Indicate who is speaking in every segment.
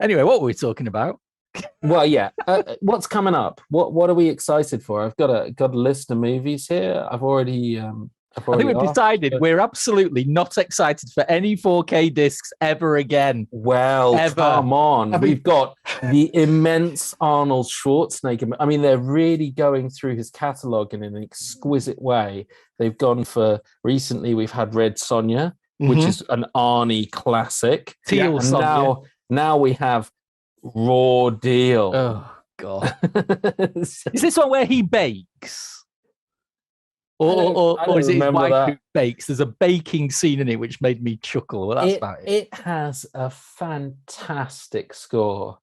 Speaker 1: Anyway, what were we talking about?
Speaker 2: Well, yeah. What's coming up? What are we excited for? I've got a list of movies here. I think
Speaker 1: we've decided we're absolutely not excited for any 4K discs ever again.
Speaker 2: Well, come on. We've got the immense Arnold Schwarzenegger. I mean, they're really going through his catalogue in an exquisite way. They've gone for, recently we've had Red Sonja, which is an Arnie classic.
Speaker 1: Teal Sonja.
Speaker 2: Now we have Raw Deal.
Speaker 1: Oh, God. Is this one where he bakes? Or is it his wife who bakes? There's a baking scene in it which made me chuckle. Well, that's about it.
Speaker 2: It has a fantastic score.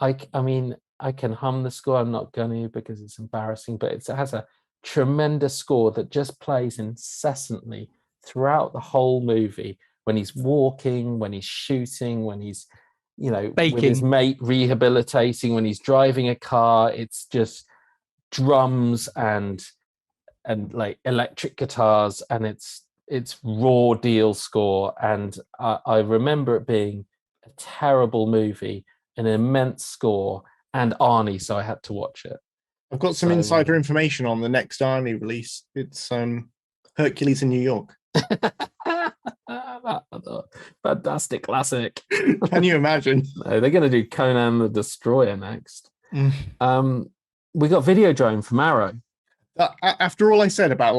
Speaker 2: I mean, I can hum the score. I'm not going to because it's embarrassing, but it has a tremendous score that just plays incessantly throughout the whole movie. When he's walking, when he's shooting, when he's, baking. With his mate rehabilitating, when he's driving a car, it's just drums and like electric guitars, and it's Raw Deal score. And I remember it being a terrible movie, an immense score, and Arnie, so I had to watch it.
Speaker 3: I've got some insider information on the next Arnie release. It's Hercules in New York.
Speaker 2: Fantastic classic.
Speaker 3: Can you imagine?
Speaker 2: No, they're going to do Conan the Destroyer next. We got Videodrome from Arrow.
Speaker 3: After all I said about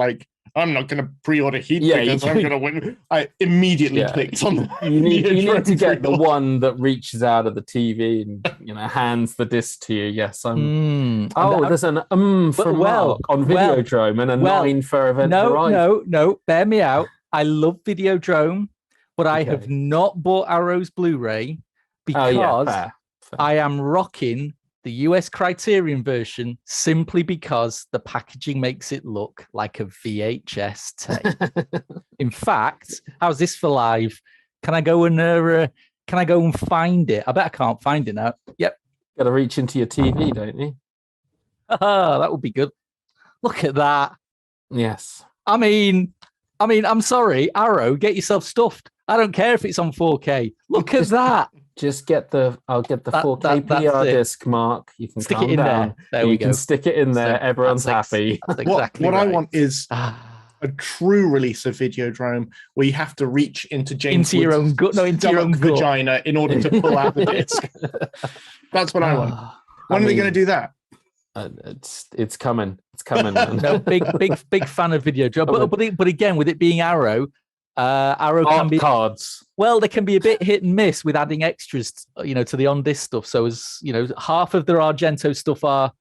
Speaker 3: I'm not going to pre-order Heat because I'm going to win, I immediately clicked on the
Speaker 2: you need to get the one that reaches out of the TV and hands the disc to you. Yes, I'm. There's an from Mark on Videodrome and a 9 for Event Horizon.
Speaker 1: No, bear me out. I love Videodrome, but I have not bought Arrow's Blu-ray because fair. I am rocking the US Criterion version simply because the packaging makes it look like a VHS tape. In fact, how's this for live? Can I go and find it? I bet I can't find it now. Yep.
Speaker 2: Got to reach into your TV, don't you?
Speaker 1: That would be good. Look at that.
Speaker 2: Yes.
Speaker 1: I mean, I'm sorry, Arrow, get yourself stuffed. I don't care if it's on 4K. Look at that.
Speaker 2: I'll get the 4K PR disc, Mark. You can
Speaker 1: stick it in down. There we go.
Speaker 2: You can stick it in there. Everyone's happy.
Speaker 1: That's exactly
Speaker 3: what
Speaker 1: right.
Speaker 3: I want is a true release of Videodrome where you have to reach into James
Speaker 1: your own gut, into your own
Speaker 3: vagina in order to pull out the disc. That's what I want. When are they going to do that?
Speaker 2: It's coming. It's coming. Man.
Speaker 1: No, big fan of Videodrome, but again, with it being Arrow can be
Speaker 2: cards.
Speaker 1: Well, they can be a bit hit and miss with adding extras, to the on-disc stuff. So as half of their Argento stuff are,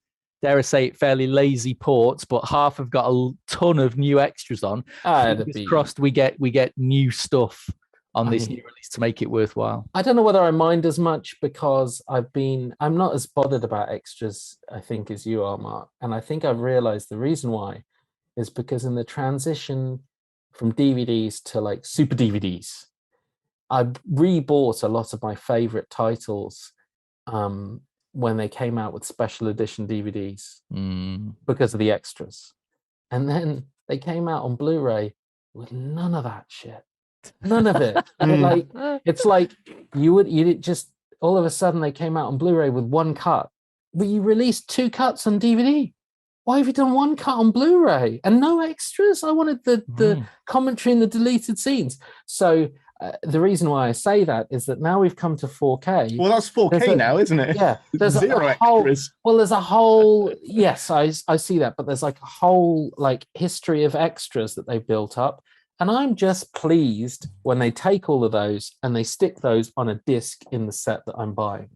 Speaker 1: dare I say it, fairly lazy ports, but half have got a ton of new extras on. Fingers crossed we get new stuff on this new release to make it worthwhile.
Speaker 2: I don't know whether I mind as much because I'm not as bothered about extras, I think, as you are, Mark. And I think I've realized the reason why is because in the transition from DVDs to super DVDs, I rebought a lot of my favorite titles when they came out with special edition DVDs because of the extras. And then they came out on Blu-ray with none of that shit. None of it. It's like you just all of a sudden they came out on Blu-ray with one cut, but you released 2 cuts on DVD. Why have you done 1 cut on Blu-ray and no extras? I wanted the commentary and the deleted scenes. So the reason why I say that is that now we've come to 4K.
Speaker 3: Well, that's 4K now, isn't it?
Speaker 2: Yeah. There's
Speaker 3: zero extras.
Speaker 2: There's a whole, yes, I see that, but there's a whole history of extras that they've built up. And I'm just pleased when they take all of those and they stick those on a disc in the set that I'm buying,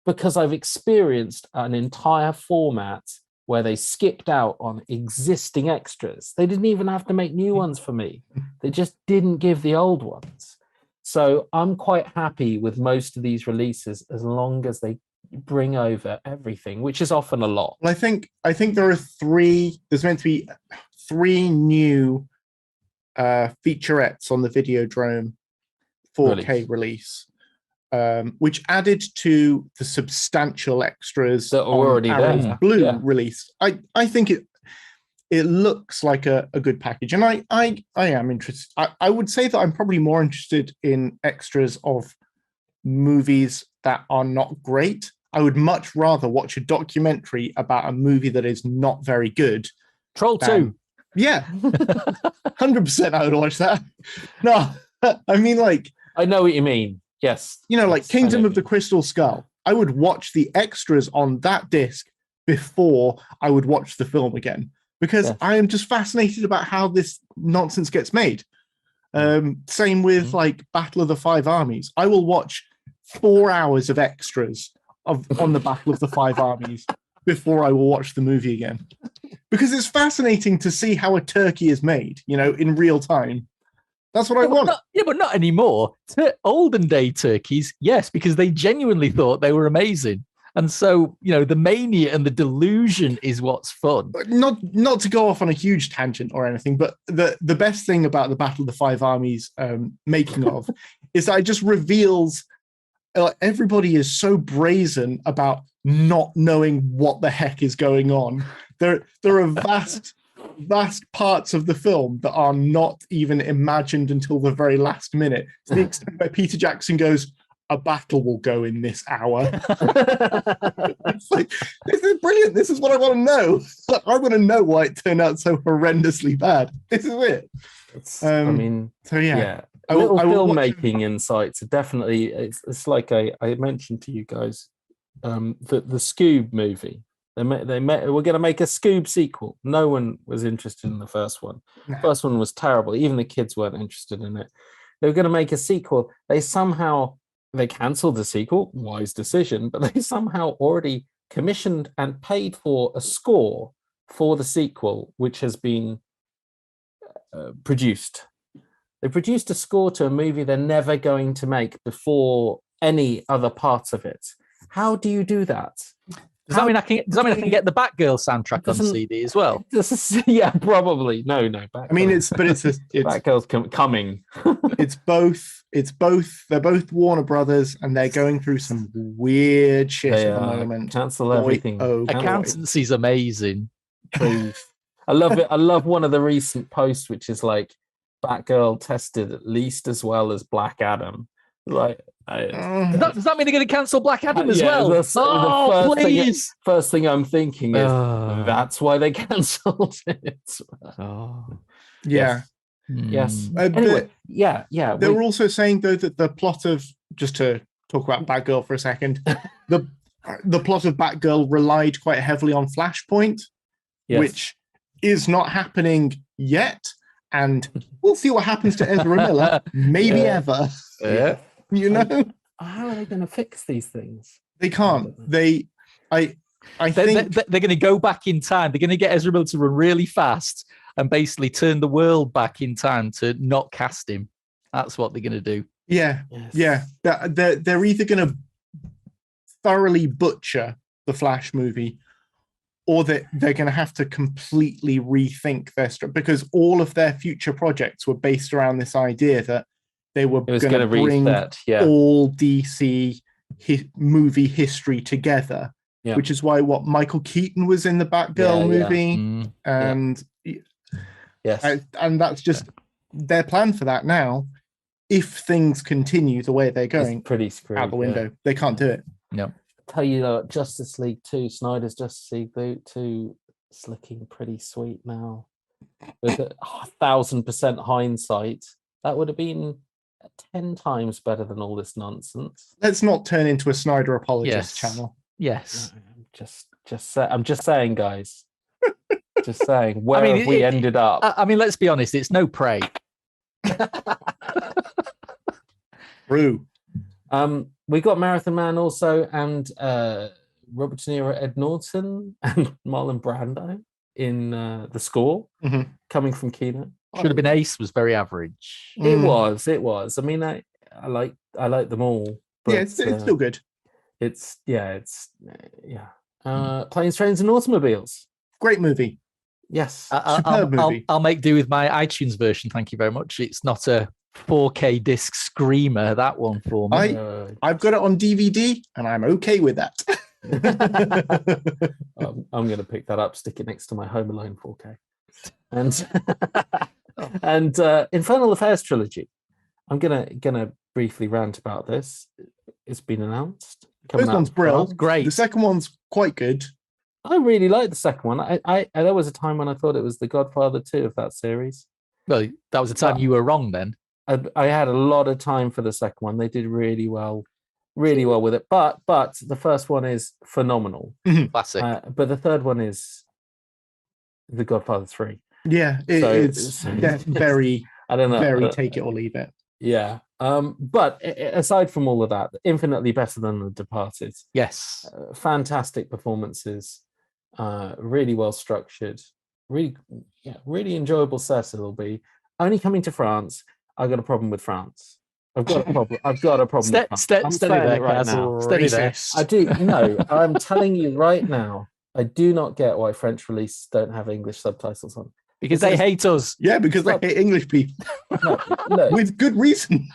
Speaker 2: because I've experienced an entire format where they skipped out on existing extras. They didn't even have to make new ones for me. They just didn't give the old ones. So I'm quite happy with most of these releases as long as they bring over everything, which is often a lot.
Speaker 3: Well, I think there are there's meant to be 3 new featurettes on the Videodrome 4K release, which added to the substantial extras
Speaker 2: that are already there.
Speaker 3: Blue release. I think it looks like a good package, and I am interested. I would say that I'm probably more interested in extras of movies that are not great. I would much rather watch a documentary about a movie that is not very good.
Speaker 1: Troll 2.
Speaker 3: Yeah. 100% I would watch that. No, I mean, like...
Speaker 2: I know what you mean. Yes.
Speaker 3: You know, like Kingdom of the Crystal Skull. I would watch the extras on that disc before I would watch the film again, because I am just fascinated about how this nonsense gets made. Same with like Battle of the Five Armies. I will watch 4 hours of extras on the Battle of the Five Armies before I will watch the movie again, because it's fascinating to see how a turkey is made, you know, in real time. That's what I want.
Speaker 1: But not anymore. Olden day turkeys, yes, because they genuinely thought they were amazing. And so, you know, the mania and the delusion is what's fun.
Speaker 3: Not to go off on a huge tangent or anything, but the best thing about the Battle of the Five Armies making of is that it just reveals everybody is so brazen about not knowing what the heck is going on. There are vast parts of the film that are not even imagined until the very last minute. To the extent where Peter Jackson goes, a battle will go in this hour. It's like, this is brilliant. This is what I want to know. I want to know why it turned out so horrendously bad. This is it.
Speaker 2: I mean,
Speaker 3: so yeah.
Speaker 2: Little filmmaking insights are definitely. It's like I mentioned to you guys, the Scoob movie. We're going to make a Scoob sequel. No one was interested in the first one. The first one was terrible. Even the kids weren't interested in it. They were going to make a sequel. They cancelled the sequel. Wise decision. But they somehow already commissioned and paid for a score for the sequel, which has been produced. They produced a score to a movie they're never going to make before any other parts of it. How do you do that?
Speaker 1: Does that mean I can get the Batgirl soundtrack on CD as well?
Speaker 2: Yeah, probably. No.
Speaker 3: I mean, it's
Speaker 2: Batgirl's coming.
Speaker 3: It's both. They're both Warner Brothers, and they're going through some weird shit at the moment.
Speaker 2: Cancel everything.
Speaker 1: Accountancy's amazing.
Speaker 2: I love it. I love one of the recent posts, which is like Batgirl tested at least as well as Black Adam. Like,
Speaker 1: does that mean they're going to cancel Black Adam as well? Please.
Speaker 2: First thing I'm thinking is that's why they cancelled it.
Speaker 3: Yeah.
Speaker 2: Yes. Anyway, yeah.
Speaker 3: They were also saying though that the plot of, just to talk about Batgirl for a second, the plot of Batgirl relied quite heavily on Flashpoint, which is not happening yet. And we'll see what happens to Ezra Miller. Maybe ever.
Speaker 2: Yeah.
Speaker 3: You know?
Speaker 2: How are they going to fix these things?
Speaker 3: They can't. I think
Speaker 1: they're going to go back in time. They're going to get Ezra Miller to run really fast and basically turn the world back in time to not cast him. That's what they're going to do.
Speaker 3: Yeah. Yes. Yeah. They're either going to thoroughly butcher the Flash movie, or that they're going to have to completely rethink their because all of their future projects were based around this idea that they were going to bring all DC movie history together, which is why Michael Keaton was in the Batgirl movie, and and that's just their plan for that now. If things continue the way they're going,
Speaker 2: it's pretty screwed
Speaker 3: out the window. They can't do it.
Speaker 1: No.
Speaker 2: Tell you Justice League 2, Snyder's Justice League 2 is looking pretty sweet now. With 1,000% hindsight, that would have been 10 times better than all this nonsense.
Speaker 3: Let's not turn into a Snyder apologist channel.
Speaker 1: Yes.
Speaker 2: I'm just saying, guys. Just saying, where have we ended up?
Speaker 1: I mean, let's be honest, it's no Prey.
Speaker 3: True.
Speaker 2: We got Marathon Man also, and Robert De Niro, Ed Norton, and Marlon Brando in the score coming from Kino.
Speaker 1: Should have been Ace. Was very average.
Speaker 2: It was. I mean, I like them all. But,
Speaker 3: it's still good.
Speaker 2: Planes, Trains, and Automobiles.
Speaker 3: Great movie.
Speaker 2: Yes,
Speaker 3: superb movie.
Speaker 1: I'll make do with my iTunes version. Thank you very much. It's not a 4K disc screamer, that one for me.
Speaker 3: I've got it on DVD and I'm okay with that.
Speaker 2: I'm going to pick that up, stick it next to my Home Alone 4K. And Infernal Affairs trilogy. I'm gonna briefly rant about this. it's been announced.
Speaker 3: First one's brilliant.
Speaker 1: Great.
Speaker 3: The second one's quite good.
Speaker 2: I really like the second one. I there was a time when I thought it was the Godfather II of that series.
Speaker 1: Well, that was the time you were wrong then.
Speaker 2: I had a lot of time for the second one. They did really well with it. But the first one is phenomenal.
Speaker 1: Classic.
Speaker 2: But the third one is the Godfather III.
Speaker 3: Yeah, it's very,
Speaker 2: I don't know,
Speaker 3: very take it or leave it.
Speaker 2: Yeah. But aside from all of that, infinitely better than The Departed.
Speaker 1: Yes.
Speaker 2: Fantastic performances. Really well structured. Really enjoyable set it'll be. Only coming to France, I got a problem with France. I've got a problem. With France. I'm
Speaker 1: steady there,
Speaker 2: right now.
Speaker 1: Steady there.
Speaker 2: I do. No, I'm telling you right now. I do not get why French releases don't have English subtitles on.
Speaker 1: Because they hate us.
Speaker 3: Yeah, because they hate English people.
Speaker 2: No,
Speaker 3: with good reason.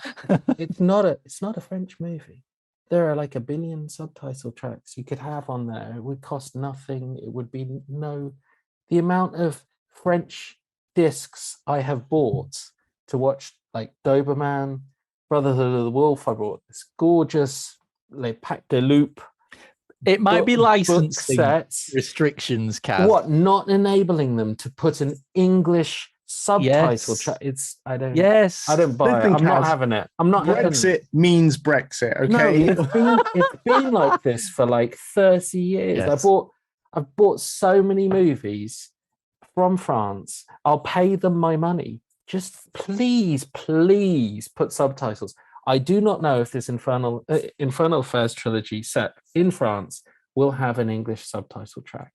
Speaker 2: It's not a French movie. There are like 1 billion subtitle tracks you could have on there. It would cost nothing. It would be the amount of French discs I have bought to watch like Doberman, Brotherhood of the Wolf. I bought this gorgeous Les Pack de Loup.
Speaker 1: It might be licensing restrictions, Kaz.
Speaker 2: What, not enabling them to put an English subtitle track? I don't buy it. I'm not having it. I'm not having it.
Speaker 3: Brexit means Brexit, okay?
Speaker 2: No, it's been like this for like 30 years. Yes. I've bought so many movies from France. I'll pay them my money. Just please put subtitles. I do not know if this Infernal Affairs trilogy set in France will have an English subtitle track,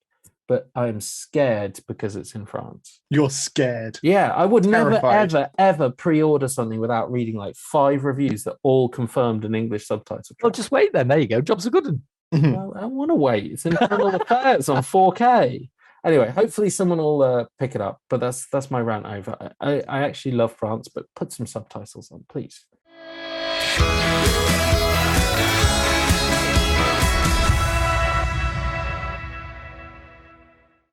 Speaker 2: but I'm scared because it's in France.
Speaker 3: You're scared?
Speaker 2: Yeah, I would never, ever pre-order something without reading like 5 reviews that all confirmed an English subtitle track.
Speaker 1: Well, just wait then. There you go. Job's a good one.
Speaker 2: Well, I don't want to wait. It's Infernal Affairs on 4K. Anyway, hopefully someone will pick it up, but that's my rant over. I actually love France, but put some subtitles on, please.